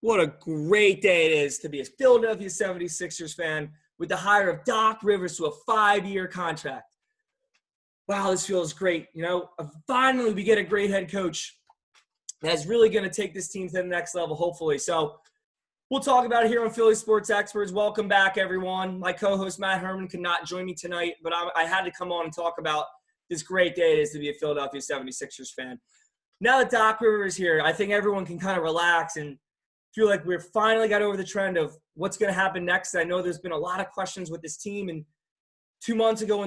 What a great day it is to be a Philadelphia 76ers fan with the hire of Doc Rivers to a 5-year contract. Wow, this feels great. Finally we get a great head coach that's really going to take this team to the next level, hopefully. So we'll talk about it here on Philly Sports Experts. Welcome back, everyone. My co-host Matt Herman could not join me tonight, but I had to come on and talk about this great day it is to be a Philadelphia 76ers fan. Now that Doc Rivers is here, I think everyone can kind of relax and feel like we're finally got over the trend of what's going to happen next. I know there's been a lot of questions with this team, and 2 months ago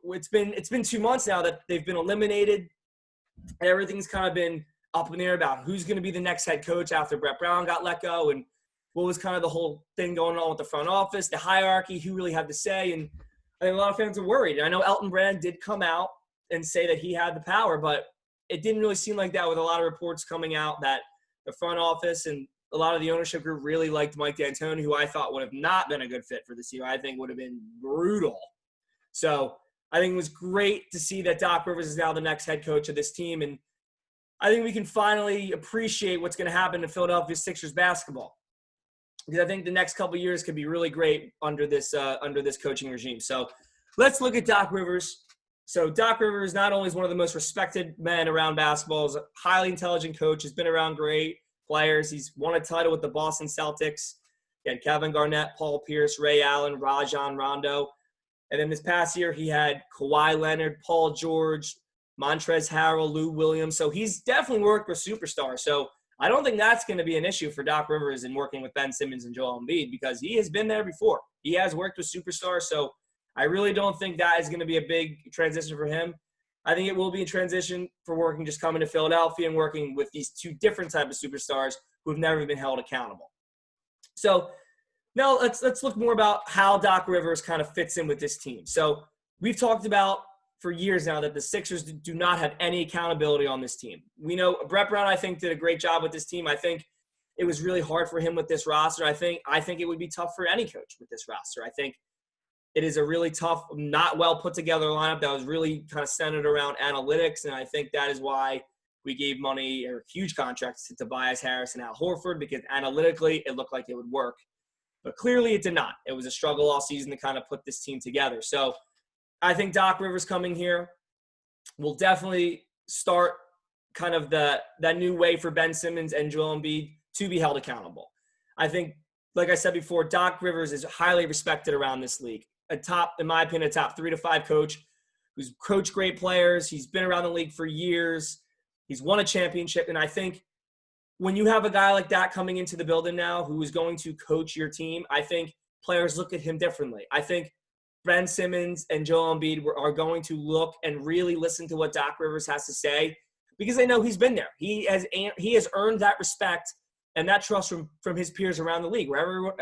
it's been 2 months now that they've been eliminated, and everything's kind of been up in the air about who's going to be the next head coach after Brett Brown got let go, and what was kind of the whole thing going on with the front office, the hierarchy, who really had to say. And I think a lot of fans are worried. And I know Elton Brand did come out and say that he had the power, but it didn't really seem like that with a lot of reports coming out that the front office and a lot of the ownership group really liked Mike D'Antoni, who I thought would have not been a good fit for this team. I think would have been brutal. So I think it was great to see that Doc Rivers is now the next head coach of this team. And I think we can finally appreciate what's going to happen to Philadelphia Sixers basketball, because I think the next couple of years could be really great under this coaching regime. So let's look at Doc Rivers. So Doc Rivers not only is one of the most respected men around basketball, is a highly intelligent coach, has been around great players. He's won a title with the Boston Celtics. He had Kevin Garnett, Paul Pierce, Ray Allen, Rajon Rondo. And then this past year, he had Kawhi Leonard, Paul George, Montrezl Harrell, Lou Williams. So he's definitely worked with superstars. So I don't think that's going to be an issue for Doc Rivers in working with Ben Simmons and Joel Embiid, because he has been there before. He has worked with superstars. So I really don't think that is going to be a big transition for him. I think it will be a transition for working, just coming to Philadelphia and working with these two different type of superstars who have never been held accountable. So now let's look more about how Doc Rivers kind of fits in with this team. So we've talked about for years now that the Sixers do not have any accountability on this team. We know Brett Brown, I think, did a great job with this team. I think it was really hard for him with this roster. I think it would be tough for any coach with this roster. I think it is a really tough, not well put together lineup that was really kind of centered around analytics. And I think that is why we gave money or huge contracts to Tobias Harris and Al Horford, because analytically it looked like it would work. But clearly it did not. It was a struggle all season to kind of put this team together. So I think Doc Rivers coming here will definitely start kind of that new way for Ben Simmons and Joel Embiid to be held accountable. I think, like I said before, Doc Rivers is highly respected around this league. In my opinion, a top 3 to 5 coach who's coached great players. He's been around the league for years. He's won a championship. And I think when you have a guy like that coming into the building now who is going to coach your team, I think players look at him differently. I think Ben Simmons and Joel Embiid are going to look and really listen to what Doc Rivers has to say, because they know he's been there. He has earned that respect and that trust from his peers around the league.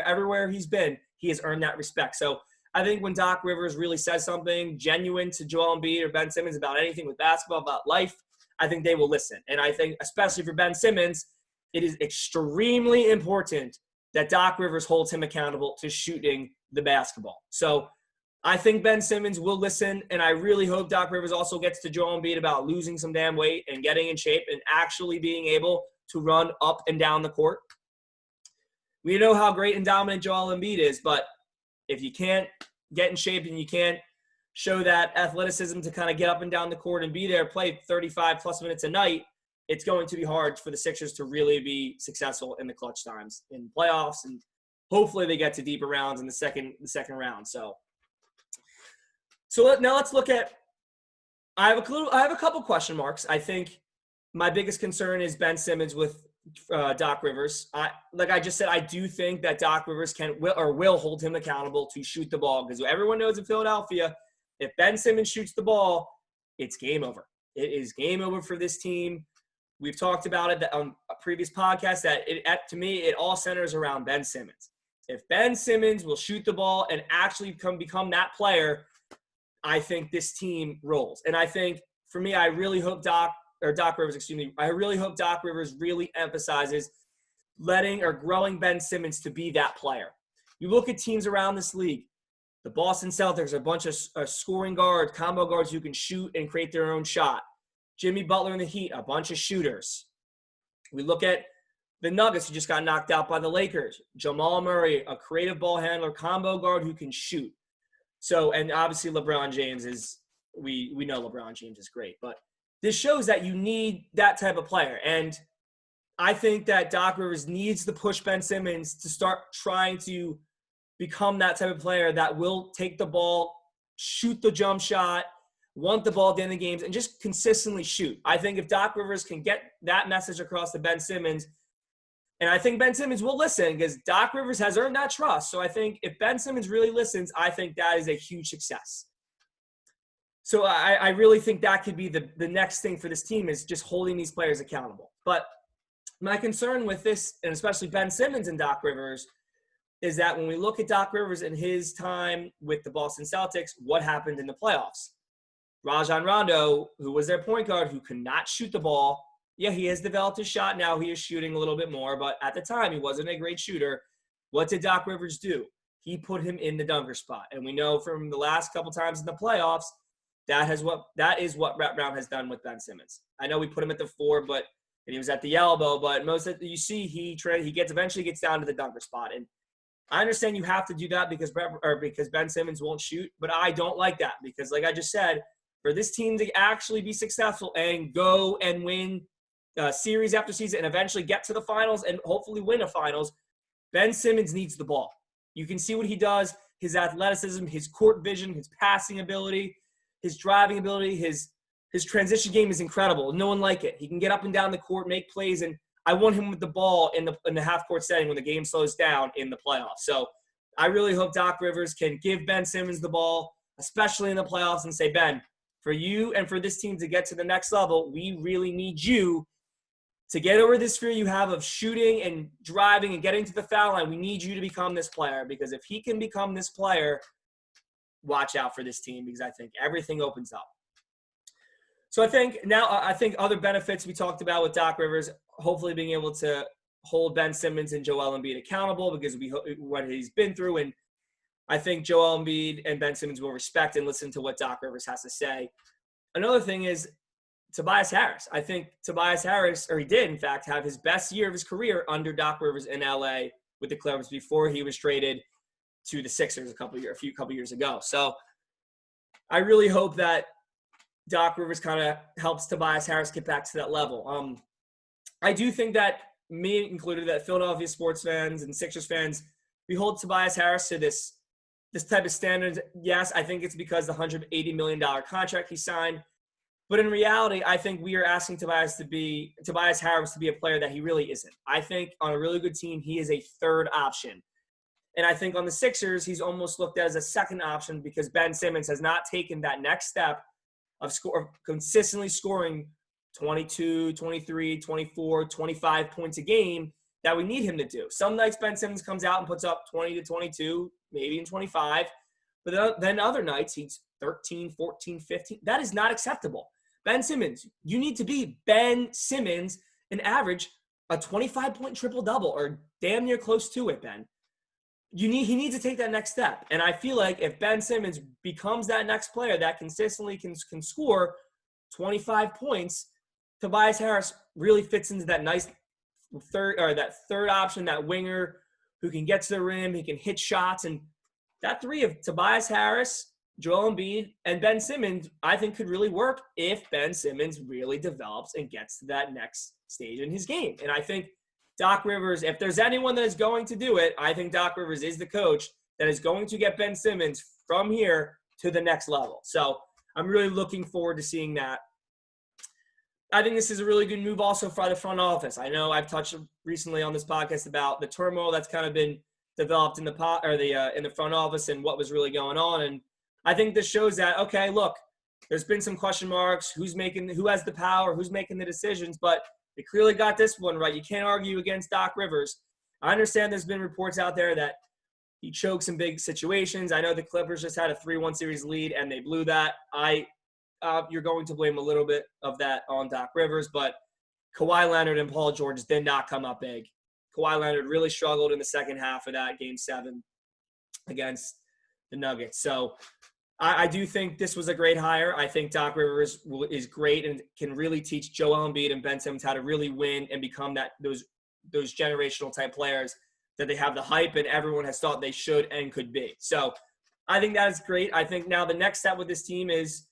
Everywhere he's been, he has earned that respect. So I think when Doc Rivers really says something genuine to Joel Embiid or Ben Simmons about anything with basketball, about life, I think they will listen. And I think, especially for Ben Simmons, it is extremely important that Doc Rivers holds him accountable to shooting the basketball. So I think Ben Simmons will listen, and I really hope Doc Rivers also gets to Joel Embiid about losing some damn weight and getting in shape and actually being able to run up and down the court. We know how great and dominant Joel Embiid is, but if you can't get in shape and you can't show that athleticism to kind of get up and down the court and be there, play 35-plus minutes a night, it's going to be hard for the Sixers to really be successful in the clutch times in playoffs, and hopefully they get to deeper rounds in the second round. So now let's look at – I have a couple question marks. I think my biggest concern is Ben Simmons with Doc Rivers. Like I just said, I do think that Doc Rivers will hold him accountable to shoot the ball, because everyone knows in Philadelphia, if Ben Simmons shoots the ball, it's game over. It is game over for this team. We've talked about it on a previous podcast that to me, it all centers around Ben Simmons. If Ben Simmons will shoot the ball and actually become that player, I think this team rolls. And I think, for me, I really hope Doc Rivers really emphasizes letting or growing Ben Simmons to be that player. You look at teams around this league, the Boston Celtics are a bunch of scoring guards, combo guards who can shoot and create their own shot. Jimmy Butler and the Heat, a bunch of shooters. We look at the Nuggets, who just got knocked out by the Lakers. Jamal Murray, a creative ball handler, combo guard who can shoot. So, and obviously LeBron James is, we know LeBron James is great, but this shows that you need that type of player. And I think that Doc Rivers needs to push Ben Simmons to start trying to become that type of player that will take the ball, shoot the jump shot, want the ball at the end of the games, and just consistently shoot. I think if Doc Rivers can get that message across to Ben Simmons, and I think Ben Simmons will listen because Doc Rivers has earned that trust. So I think if Ben Simmons really listens, I think that is a huge success. So I really think that could be the next thing for this team, is just holding these players accountable. But my concern with this, and especially Ben Simmons and Doc Rivers, is that when we look at Doc Rivers and his time with the Boston Celtics, what happened in the playoffs? Rajon Rondo, who was their point guard, who could not shoot the ball. Yeah, he has developed his shot now. He is shooting a little bit more, but at the time, he wasn't a great shooter. What did Doc Rivers do? He put him in the dunker spot. And we know from the last couple times in the playoffs, that is what Brett Brown has done with Ben Simmons. I know we put him at the 4, and he was at the elbow, but most of you see he eventually gets down to the dunker spot. And I understand you have to do that because Ben Simmons won't shoot, but I don't like that because, like I just said, for this team to actually be successful and go and win series after season and eventually get to the finals and hopefully win a finals, Ben Simmons needs the ball. You can see what he does, his athleticism, his court vision, his passing ability, his driving ability, his transition game is incredible. No one like it. He can get up and down the court, make plays, and I want him with the ball in the half-court setting when the game slows down in the playoffs. So I really hope Doc Rivers can give Ben Simmons the ball, especially in the playoffs, and say, Ben, for you and for this team to get to the next level, we really need you to get over this fear you have of shooting and driving and getting to the foul line. We need you to become this player, because if he can become this player, watch out for this team, because I think everything opens up. So I think other benefits we talked about with Doc Rivers, hopefully being able to hold Ben Simmons and Joel Embiid accountable because what he's been through. And I think Joel Embiid and Ben Simmons will respect and listen to what Doc Rivers has to say. Another thing is Tobias Harris. I think Tobias Harris, or he did, in fact, have his best year of his career under Doc Rivers in LA with the Clippers before he was traded to the Sixers a couple years ago. So I really hope that Doc Rivers kind of helps Tobias Harris get back to that level. I do think that, me included, that Philadelphia sports fans and Sixers fans, we hold Tobias Harris to this type of standard. Yes, I think it's because the $180 million contract he signed. But in reality, I think we are asking Tobias Harris to be a player that he really isn't. I think on a really good team, he is a third option. And I think on the Sixers, he's almost looked at as a second option because Ben Simmons has not taken that next step of consistently scoring 22, 23, 24, 25 points a game that we need him to do. Some nights Ben Simmons comes out and puts up 20 to 22, maybe in 25. But then other nights he's 13, 14, 15. That is not acceptable. Ben Simmons, you need to be Ben Simmons and average a 25-point triple-double or damn near close to it, Ben. He needs to take that next step. And I feel like if Ben Simmons becomes that next player that consistently can score 25 points, Tobias Harris really fits into that nice third option, that winger who can get to the rim, he can hit shots. And that three of Tobias Harris, Joel Embiid, and Ben Simmons, I think could really work if Ben Simmons really develops and gets to that next stage in his game. And I think Doc Rivers, if there's anyone that is going to do it, I think Doc Rivers is the coach that is going to get Ben Simmons from here to the next level. So I'm really looking forward to seeing that. I think this is a really good move also for the front office. I know I've touched recently on this podcast about the turmoil that's kind of been developed in the front office and what was really going on. And I think this shows that, okay, look, there's been some question marks. Who has the power? Who's making the decisions? But they clearly got this one right. You can't argue against Doc Rivers. I understand there's been reports out there that he chokes in big situations. I know the Clippers just had a 3-1 series lead, and they blew that. You're going to blame a little bit of that on Doc Rivers, but Kawhi Leonard and Paul George did not come up big. Kawhi Leonard really struggled in the second half of that Game 7 against the Nuggets. So I do think this was a great hire. I think Doc Rivers is great and can really teach Joel Embiid and Ben Simmons how to really win and become those those generational type players that they have the hype and everyone has thought they should and could be. So I think that is great. I think now the next step with this team is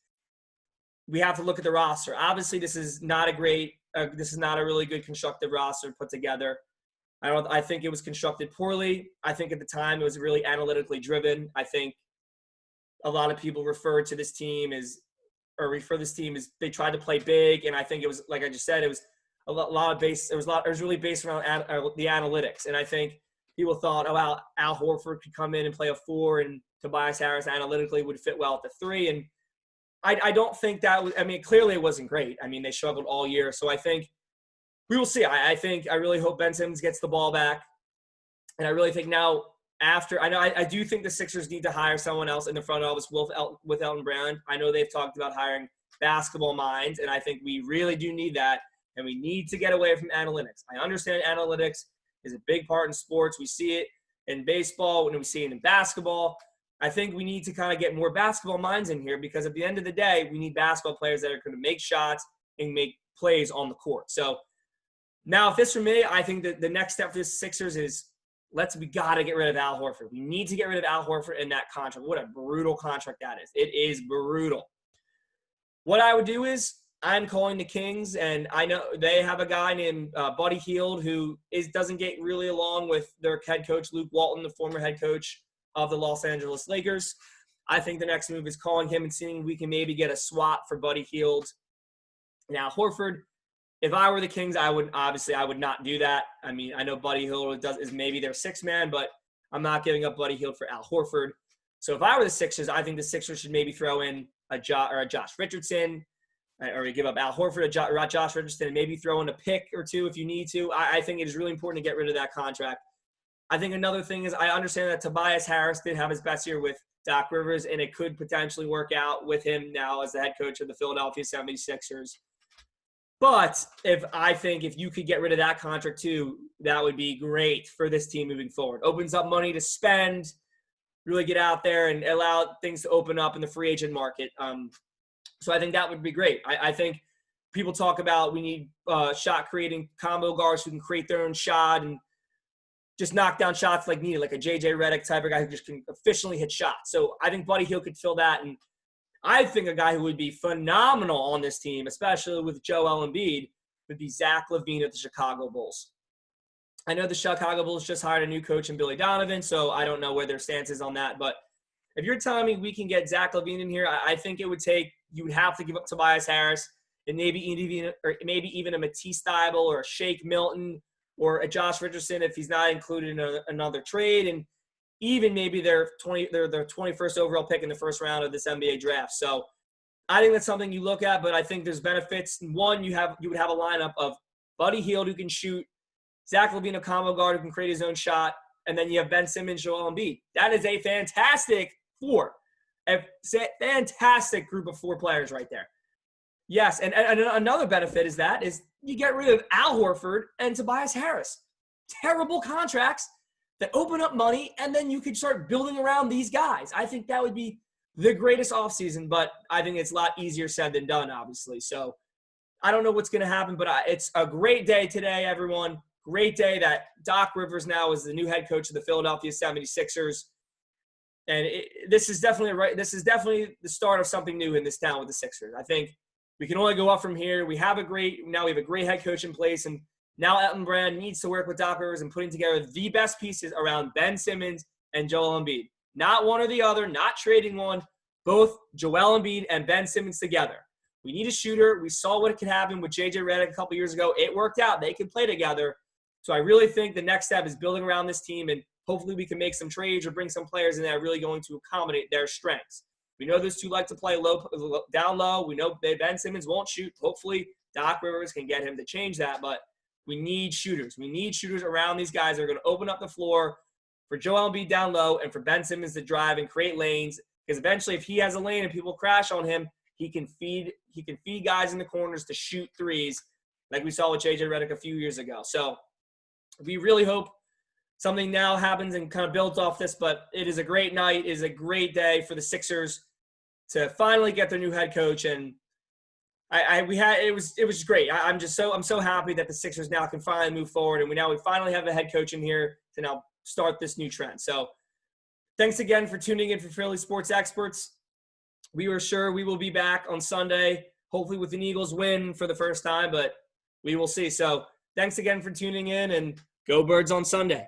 we have to look at the roster. Obviously, this is not a really good constructed roster put together. I think it was constructed poorly. I think at the time it was really analytically driven. I think a lot of people refer to this team as they tried to play big, and I think it was, like I just said, it was a lot of base. It was really based around the analytics, and I think people thought, oh, Al Horford could come in and play a 4, and Tobias Harris analytically would fit well at the 3, and I don't think that was – I mean, clearly it wasn't great. I mean, they struggled all year. So I think we will see. I really hope Ben Simmons gets the ball back. And I really think now after – I do think the Sixers need to hire someone else in the front office with Elton Brand. I know they've talked about hiring basketball minds, and I think we really do need that. And we need to get away from analytics. I understand analytics is a big part in sports. We see it in baseball, and we see it in basketball. I think we need to kind of get more basketball minds in here because at the end of the day, we need basketball players that are going to make shots and make plays on the court. So now if this for me, I think that the next step for the Sixers is we got to get rid of Al Horford. We need to get rid of Al Horford in that contract. What a brutal contract that is. It is brutal. What I would do is I'm calling the Kings, and I know they have a guy named Buddy Hield who doesn't get really along with their head coach, Luke Walton, the former head coach of the Los Angeles Lakers. I think the next move is calling him and seeing if we can maybe get a swap for Buddy Hield. Now, Horford, if I were the Kings, I would not do that. I mean, I know Buddy Hield is maybe their 6th man, but I'm not giving up Buddy Hield for Al Horford. So if I were the Sixers, I think the Sixers should maybe throw in a Josh Richardson, or give up Al Horford, Josh Richardson, and maybe throw in a pick or 2 if you need to. I think it is really important to get rid of that contract. I think another thing is I understand that Tobias Harris did have his best year with Doc Rivers, and it could potentially work out with him now as the head coach of the Philadelphia 76ers. But if you could get rid of that contract too, that would be great for this team moving forward. Opens up money to spend, really get out there and allow things to open up in the free agent market. So I think that would be great. I think people talk about we need shot-creating combo guards who can create their own shot and just knock down shots like needed, like a J.J. Redick type of guy who just can efficiently hit shots. So I think Buddy Hield could fill that. And I think a guy who would be phenomenal on this team, especially with Joel Embiid, would be Zach LaVine of the Chicago Bulls. I know the Chicago Bulls just hired a new coach in Billy Donovan, so I don't know where their stance is on that. But if you're telling me we can get Zach LaVine in here, I think you would have to give up Tobias Harris and maybe even a Matisse Thybulle or a Shake Milton or a Josh Richardson if he's not included in another trade, and even maybe their 21st overall pick in the first round of this NBA draft. So I think that's something you look at, but I think there's benefits. One, you would have a lineup of Buddy Hield who can shoot, Zach LaVine, a combo guard who can create his own shot, and then you have Ben Simmons, Joel Embiid. That is a fantastic 4. A fantastic group of 4 players right there. Yes, and another benefit is you get rid of Al Horford and Tobias Harris. Terrible contracts that open up money, and then you could start building around these guys. I think that would be the greatest offseason, but I think it's a lot easier said than done, obviously. So I don't know what's going to happen, but it's a great day today, everyone. Great day that Doc Rivers now is the new head coach of the Philadelphia 76ers. And this is definitely the start of something new in this town with the Sixers. I think we can only go up from here. We have a great head coach in place, and now Elton Brand needs to work with Doc Rivers and putting together the best pieces around Ben Simmons and Joel Embiid. Not one or the other, not trading one, both Joel Embiid and Ben Simmons together. We need a shooter. We saw what could happen with J.J. Redick a couple years ago. It worked out. They can play together. So I really think the next step is building around this team, and hopefully we can make some trades or bring some players in that are really going to accommodate their strengths. We know those two like to play down low. We know that Ben Simmons won't shoot. Hopefully Doc Rivers can get him to change that, but we need shooters. We need shooters around these guys that are going to open up the floor for Joel Embiid down low and for Ben Simmons to drive and create lanes, because eventually if he has a lane and people crash on him, he can feed guys in the corners to shoot threes like we saw with J.J. Redick a few years ago. So we really hope something now happens and kind of builds off this, but it is a great night. It is a great day for the Sixers to finally get their new head coach. And it was great. I'm so happy that the Sixers now can finally move forward, and we finally have a head coach in here to now start this new trend. So thanks again for tuning in for Philly Sports Experts. We are sure we will be back on Sunday, hopefully with an Eagles win for the first time, but we will see. So thanks again for tuning in, and go Birds on Sunday.